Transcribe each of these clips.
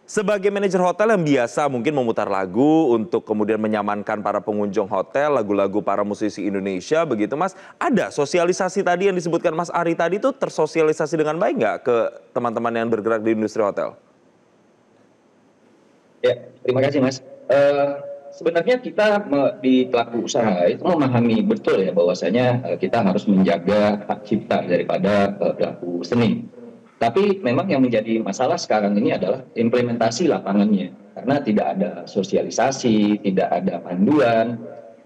Sebagai manajer hotel yang biasa mungkin memutar lagu untuk kemudian menyamankan para pengunjung hotel, lagu-lagu para musisi Indonesia begitu Mas. Ada sosialisasi tadi yang disebutkan Mas Ari tadi itu tersosialisasi dengan baik nggak ke teman-teman yang bergerak di industri hotel? Ya, terima kasih Mas. Sebenarnya kita di pelaku usaha itu memahami betul ya bahwasanya kita harus menjaga hak cipta daripada pelaku seni. Tapi memang yang menjadi masalah sekarang ini adalah implementasi lapangannya. Karena tidak ada sosialisasi, tidak ada panduan,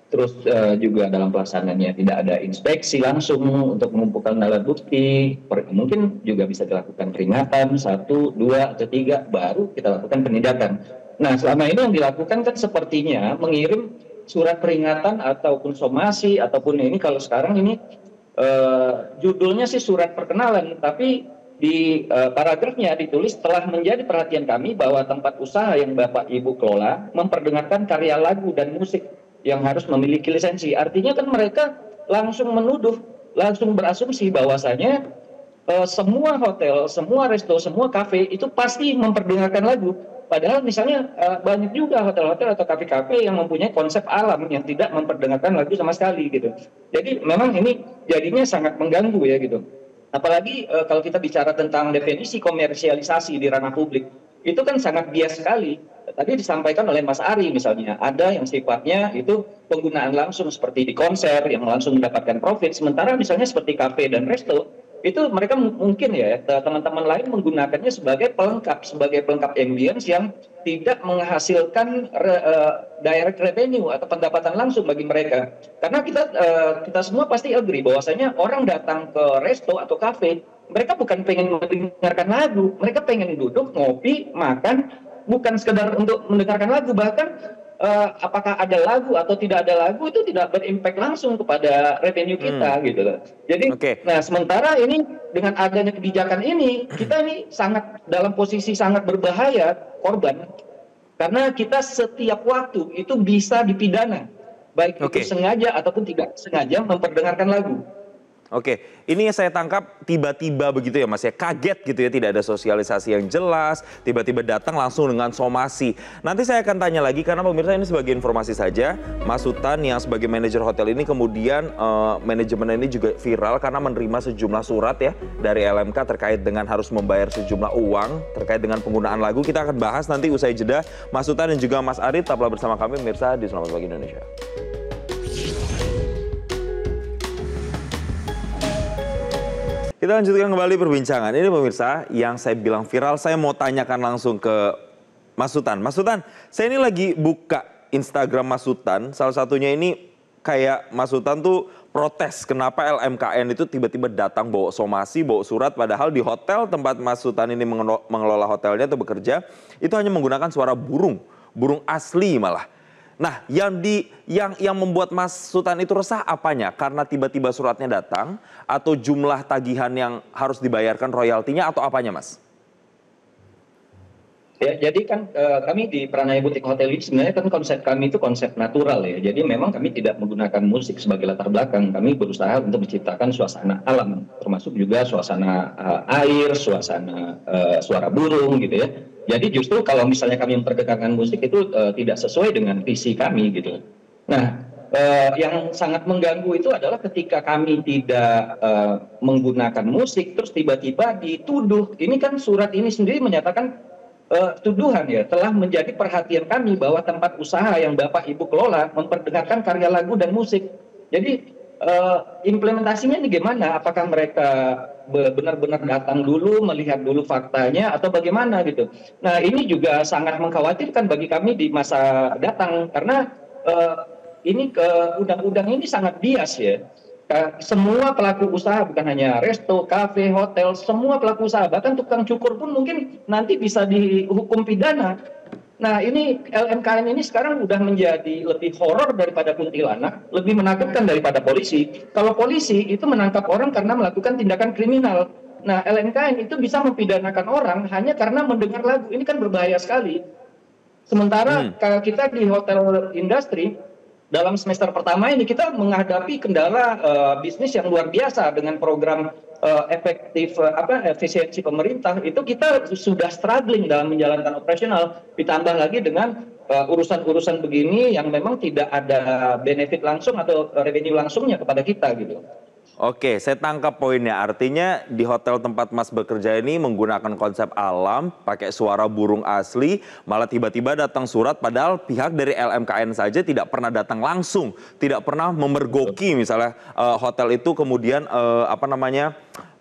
terus juga dalam pelaksanaannya tidak ada inspeksi langsung untuk mengumpulkan alat bukti. Mungkin juga bisa dilakukan peringatan, 1, 2, atau 3, baru kita lakukan penindakan. Nah, selama ini yang dilakukan kan sepertinya mengirim surat peringatan ataupun somasi, ataupun ini kalau sekarang ini judulnya sih surat perkenalan, tapi di paragrafnya ditulis telah menjadi perhatian kami bahwa tempat usaha yang Bapak Ibu kelola memperdengarkan karya lagu dan musik yang harus memiliki lisensi. Artinya kan mereka langsung menuduh, langsung berasumsi bahwasanya semua hotel, semua resto, semua kafe itu pasti memperdengarkan lagu. Padahal misalnya banyak juga hotel-hotel atau kafe-kafe yang mempunyai konsep alam yang tidak memperdengarkan lagu sama sekali gitu. Jadi memang ini jadinya sangat mengganggu ya gitu. Apalagi kalau kita bicara tentang definisi komersialisasi di ranah publik, itu kan sangat bias sekali. Tadi disampaikan oleh Mas Ari misalnya, ada yang sifatnya itu penggunaan langsung seperti di konser yang langsung mendapatkan profit, sementara misalnya seperti kafe dan resto, itu mereka mungkin ya teman-teman lain menggunakannya sebagai pelengkap ambience yang tidak menghasilkan direct revenue atau pendapatan langsung bagi mereka. Karena kita semua pasti agree bahwasanya orang datang ke resto atau kafe, mereka bukan pengen mendengarkan lagu, mereka pengen duduk, ngopi, makan, bukan sekedar untuk mendengarkan lagu, bahkan apakah ada lagu atau tidak ada lagu itu tidak berimpact langsung kepada revenue kita gitu loh. Jadi, nah sementara ini dengan adanya kebijakan ini, kita ini sangat dalam posisi sangat berbahaya korban, karena kita setiap waktu itu bisa dipidana, baik itu sengaja ataupun tidak sengaja memperdengarkan lagu. Oke, ini yang saya tangkap tiba-tiba begitu ya Mas ya, kaget gitu ya, tidak ada sosialisasi yang jelas, tiba-tiba datang langsung dengan somasi. Nanti saya akan tanya lagi karena pemirsa ini sebagai informasi saja, Mas Sultan yang sebagai manajer hotel ini kemudian manajemen ini juga viral karena menerima sejumlah surat ya dari LMK terkait dengan harus membayar sejumlah uang terkait dengan penggunaan lagu. Kita akan bahas nanti usai jeda. Mas Sultan dan juga Mas Ari tetaplah bersama kami pemirsa di Selamat Pagi Indonesia. Kita lanjutkan kembali perbincangan. Ini pemirsa yang saya bilang viral, saya mau tanyakan langsung ke Mas Sultan. Mas Sultan, saya ini lagi buka Instagram Mas Sultan, salah satunya ini kayak Mas Sultan tuh protes kenapa LMKN itu tiba-tiba datang bawa somasi, bawa surat, padahal di hotel tempat Mas Sultan ini mengelola hotelnya atau bekerja, itu hanya menggunakan suara burung, burung asli malah. Nah, yang membuat Mas Sultan itu resah apanya? Karena tiba-tiba suratnya datang atau jumlah tagihan yang harus dibayarkan royaltinya atau apanya, Mas? Ya, jadi kan kami di Pranaya Butik Hotel ini sebenarnya kan konsep kami itu konsep natural ya. Jadi memang kami tidak menggunakan musik sebagai latar belakang. Kami berusaha untuk menciptakan suasana alam, termasuk juga suasana air, suasana suara burung gitu ya. Jadi justru kalau misalnya kami memperdengarkan musik itu tidak sesuai dengan visi kami gitu. Nah, yang sangat mengganggu itu adalah ketika kami tidak menggunakan musik, terus tiba-tiba dituduh. Ini kan surat ini sendiri menyatakan tuduhan ya, telah menjadi perhatian kami bahwa tempat usaha yang Bapak Ibu kelola memperdengarkan karya lagu dan musik. Jadi implementasinya ini gimana? Apakah mereka benar-benar datang dulu, melihat dulu faktanya, atau bagaimana gitu? Nah, ini juga sangat mengkhawatirkan bagi kami di masa datang karena ini undang-undang ini sangat bias ya. Semua pelaku usaha, bukan hanya resto, kafe, hotel, semua pelaku usaha, bahkan tukang cukur pun mungkin nanti bisa dihukum pidana. Nah, ini LMKN ini sekarang sudah menjadi lebih horor daripada kuntilanak, lebih menakutkan daripada polisi. Kalau polisi itu menangkap orang karena melakukan tindakan kriminal. Nah, LMKN itu bisa mempidanakan orang hanya karena mendengar lagu. Ini kan berbahaya sekali. Sementara kita di hotel industri, dalam semester pertama ini kita menghadapi kendala bisnis yang luar biasa dengan program efisiensi pemerintah itu kita sudah struggling dalam menjalankan operasional, ditambah lagi dengan urusan-urusan begini yang memang tidak ada benefit langsung atau revenue langsungnya kepada kita gitu. Oke, saya tangkap poinnya. Artinya di hotel tempat Mas bekerja ini menggunakan konsep alam, pakai suara burung asli, malah tiba-tiba datang surat padahal pihak dari LMKN saja tidak pernah datang langsung, tidak pernah memergoki misalnya hotel itu kemudian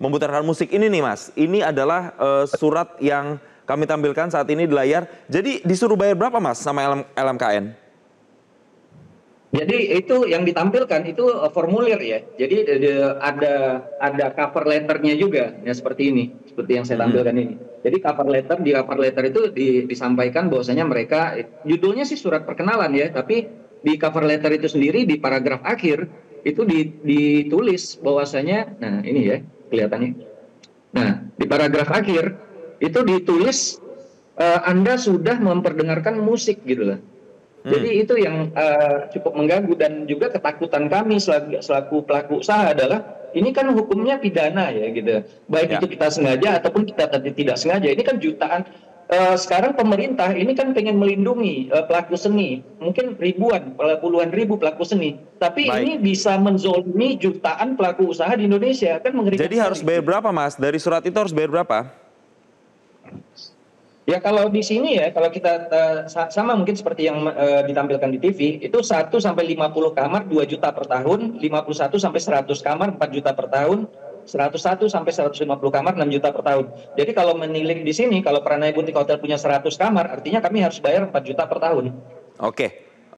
memutarkan musik ini nih Mas. Ini adalah surat yang kami tampilkan saat ini di layar. Jadi disuruh bayar berapa Mas sama LMKN? Jadi itu yang ditampilkan itu formulir ya. Jadi ada cover letternya juga ya seperti ini, seperti yang saya tampilkan ini. Jadi di cover letter itu disampaikan bahwasanya mereka judulnya sih surat perkenalan ya, tapi di cover letter itu sendiri di paragraf akhir itu ditulis bahwasanya, nah ini ya kelihatannya. Nah di paragraf akhir itu ditulis Anda sudah memperdengarkan musik gitu lah. Jadi itu yang cukup mengganggu dan juga ketakutan kami selaku pelaku usaha adalah ini kan hukumnya pidana ya gitu. Baik itu kita sengaja ataupun kita tidak sengaja. Ini kan jutaan. Sekarang pemerintah ini kan pengen melindungi pelaku seni. Mungkin ribuan, puluhan ribu pelaku seni. Tapi ini bisa menzolimi jutaan pelaku usaha di Indonesia. Kan mengerikan. Jadi harus bayar berapa Mas? Dari surat itu harus bayar berapa? Ya kalau di sini ya, kalau kita sama mungkin seperti yang ditampilkan di TV, itu 1 sampai 50 kamar 2 juta per tahun, 51 sampai 100 kamar 4 juta per tahun, 101 sampai 150 kamar 6 juta per tahun. Jadi kalau menilik di sini, kalau Pranaya Butik Hotel punya 100 kamar, artinya kami harus bayar 4 juta per tahun. Oke.